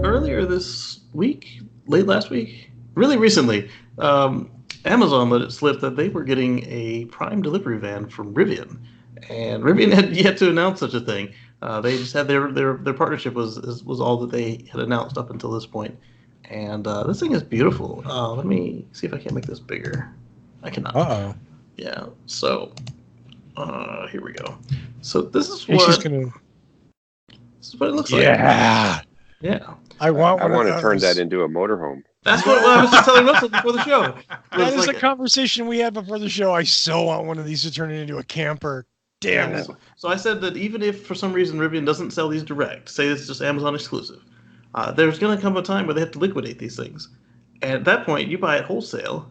Earlier this week, late last week, really recently, Amazon let it slip that they were getting a Prime delivery van from Rivian, and Rivian had yet to announce such a thing. They just had their partnership was all that they had announced up until this point, and this thing is beautiful. Let me see if I can make this bigger. I cannot. Uh-oh. Yeah. So here we go. So this is Hey, what this is what it looks like. Yeah. Yeah. I want to turn that into a motorhome. That's what I was just telling Russell before the show. That is a conversation we had before the show. I so want one of these to turn it into a camper. Damn it. So I said that even if for some reason Rivian doesn't sell these direct, say it's just Amazon exclusive, there's going to come a time where they have to liquidate these things. And at that point, you buy it wholesale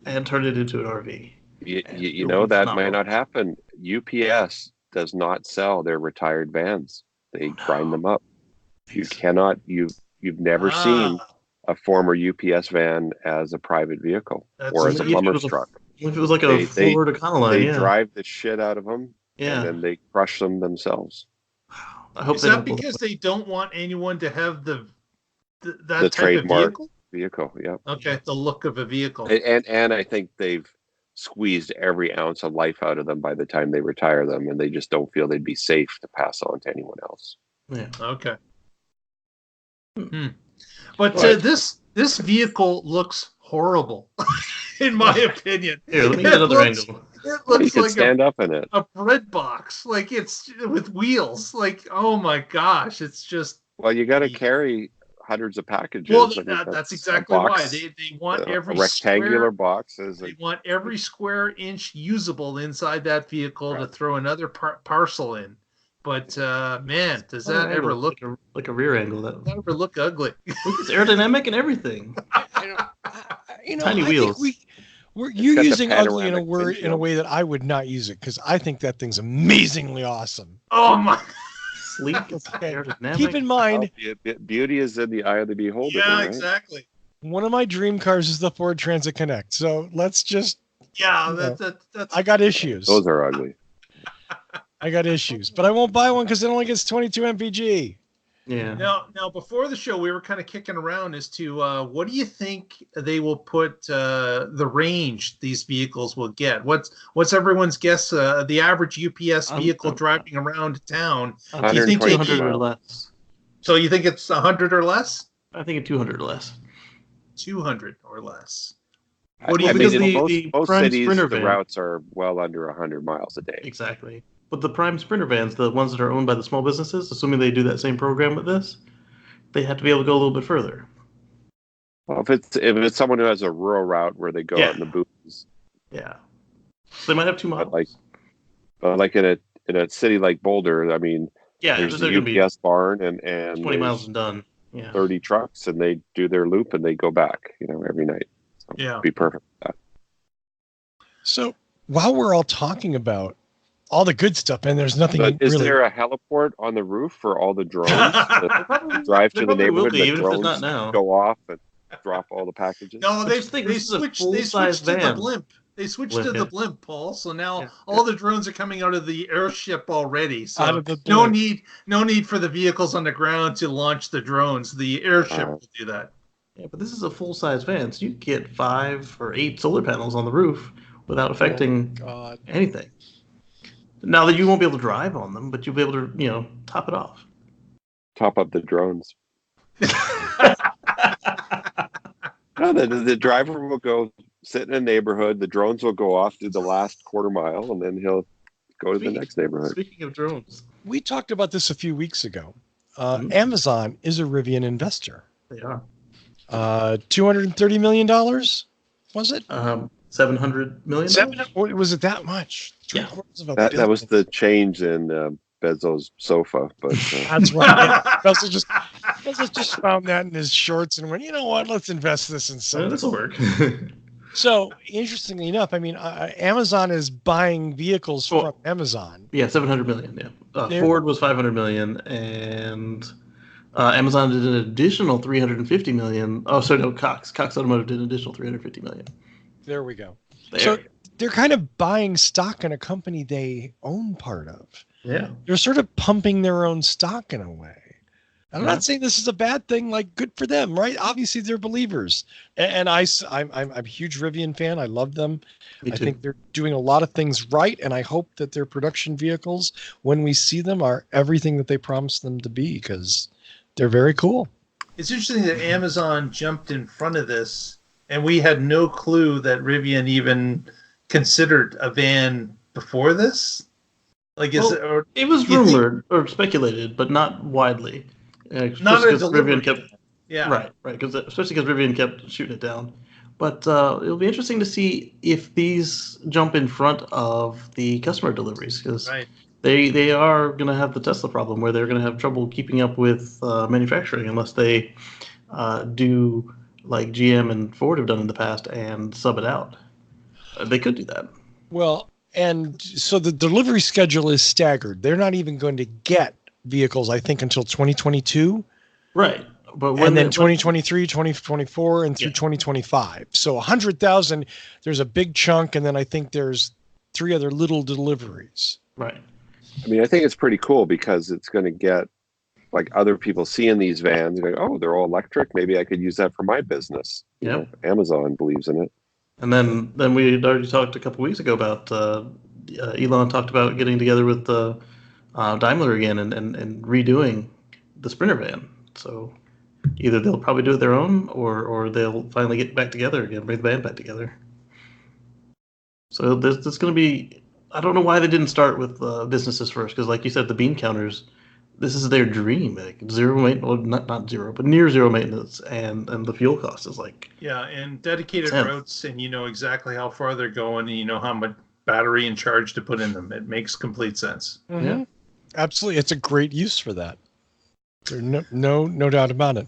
and turn it into an RV. You know that might not happen. UPS does not sell their retired vans. They grind them up. You cannot. You've never seen a former UPS van as a private vehicle or as a plumber's truck. If it was like a Ford Econoline, they drive the shit out of them, and then they crush them themselves. I hope is that because they don't want anyone to have the type trademark of vehicle? Yeah. Okay, the look of a vehicle. And I think they've squeezed every ounce of life out of them by the time they retire them, and they just don't feel they'd be safe to pass on to anyone else. Yeah. Okay. But this vehicle looks horrible, in my opinion. Here, let me get another angle. It looks like stand up in it. A bread box, like it's with wheels. Like, oh my gosh, it's just. Well, you got to carry hundreds of packages. Well, that's exactly why they want every rectangular boxes. They want every square inch usable inside that vehicle to throw another parcel in. But man, does that ever look like a rear angle? That ever look ugly? It's aerodynamic and everything. Tiny wheels. You're using ugly in a way that I would not use it, because I think that thing's amazingly awesome. Oh my! Sleek, aerodynamic. Keep in mind, beauty is in the eye of the beholder. Yeah, right? exactly. One of my dream cars is the Ford Transit Connect. So let's just. Yeah, that's. I got issues. Those are ugly. I got issues, but I won't buy one because it only gets 22 mpg. Yeah. Now, before the show, we were kind of kicking around as to what do you think they will put the range these vehicles will get? What's everyone's guess? The average UPS vehicle driving around town. Do you think 200 or less? So you think it's 100 or less? I think it's 200 or less. 200 or less. What do you think? Most cities, the routes are well under 100 miles a day. Exactly. But the Prime Sprinter vans, the ones that are owned by the small businesses, assuming they do that same program with this, they have to be able to go a little bit further. Well, if it's someone who has a rural route where they go out in the booths, so they might have 2 models. But like in a city like Boulder, I mean, there's a UPS barn and 20 miles and done. 30 trucks, and they do their loop and they go back, every night. So it'd be perfect for that. So while we're all talking about all the good stuff, and there's nothing. But is there a heliport on the roof for all the drones that drive to the neighborhood? Even if it's not now. Go off and drop all the packages. No, they switched to the blimp. They switched to the blimp, Paul. So now all the drones are coming out of the airship already. So no need for the vehicles on the ground to launch the drones. The airship will do that. Yeah, but this is a full-size van, so you get 5 or 8 solar panels on the roof without affecting anything. Now that you won't be able to drive on them, but you'll be able to, top it off. Top up the drones. No, the driver will go sit in a neighborhood. The drones will go off to the last quarter mile, and then he'll go to the next neighborhood. Speaking of drones, we talked about this a few weeks ago. Amazon is a Rivian investor. They are. $230 million, was it? 700 million. Was it that much? Yeah. That was the change in Bezos' sofa, but that's right. Yeah. Bezos just found that in his shorts and went, you know what? Let's invest this in something. This will work. So, interestingly enough, I mean, Amazon is buying vehicles from Amazon. Yeah, 700 million. Yeah, Ford was 500 million, and Amazon did an additional 350 million. Oh, sorry, no, Cox Automotive did an additional 350 million. There we go. So they're kind of buying stock in a company they own part of. Yeah. They're sort of pumping their own stock in a way. I'm not saying this is a bad thing, like good for them, right? Obviously they're believers. And I'm a huge Rivian fan. I love them. I think they're doing a lot of things right. And I hope that their production vehicles, when we see them, are everything that they promised them to be, because they're very cool. It's interesting that Amazon jumped in front of this, and we had no clue that Rivian even considered a van before this. Like, it was rumored or speculated, but not widely. Not a delivery. Rivian kept, right, because especially because Rivian kept shooting it down. But it'll be interesting to see if these jump in front of the customer deliveries, because they are going to have the Tesla problem where they're going to have trouble keeping up with manufacturing unless they do like GM and Ford have done in the past and sub it out. They could do that. Well, and so the delivery schedule is staggered. They're not even going to get vehicles, I think, until 2022. Right. But and then 2023, 2024, and through 2025. So 100,000, there's a big chunk, and then I think there's 3 other little deliveries. Right. I mean, I think it's pretty cool because it's going to get like other people seeing these vans going, oh, they're all electric. Maybe I could use that for my business. You know, Amazon believes in it. And then we had already talked a couple weeks ago about Elon talked about getting together with Daimler again and redoing the Sprinter van. So either they'll probably do it their own or they'll finally get back together again, bring the band back together. So there's going to be, I don't know why they didn't start with businesses first, because like you said, the bean counters, this is their dream. Like zero maintenance, well, not zero, but near zero maintenance, and the fuel cost is like and dedicated routes, and you know exactly how far they're going, and you know how much battery and charge to put in them. It makes complete sense. Mm-hmm. Yeah, absolutely. It's a great use for that. There's no doubt about it.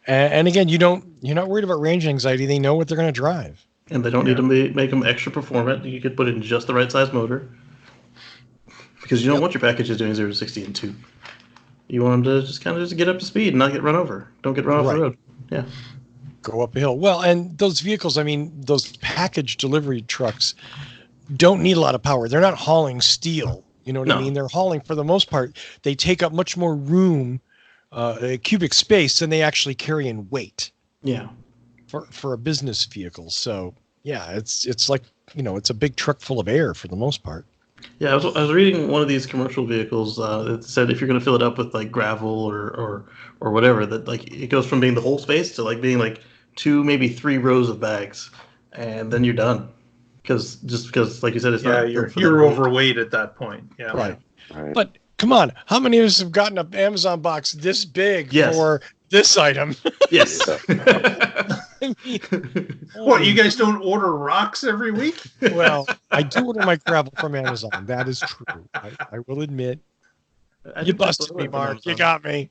And again, you're not worried about range anxiety. They know what they're going to drive, and they don't need to make them extra performant. You could put in just the right size motor, because you don't want your packages doing 0 to 60 in 2. You want them to just kind of just get up to speed and not get run over. Don't get run off the road. Yeah. Go up a hill. Well, and those vehicles, I mean, those package delivery trucks don't need a lot of power. They're not hauling steel. You know what I mean? They're hauling, for the most part, they take up much more room, cubic space, than they actually carry in weight. Yeah. For a business vehicle. So, yeah, it's like, it's a big truck full of air for the most part. Yeah, I was reading one of these commercial vehicles that said if you're going to fill it up with like gravel or whatever, that like it goes from being the whole space to like being like 2, maybe 3 rows of bags, and then you're done. Because like you said, it's not. You're overweight at that point. Yeah. Right. But come on, how many of us have gotten an Amazon box this big for this item? Yes. I mean, what, you guys don't order rocks every week? Well, I do order my gravel from Amazon. That is true. I will admit. You busted me, Mark. You got me.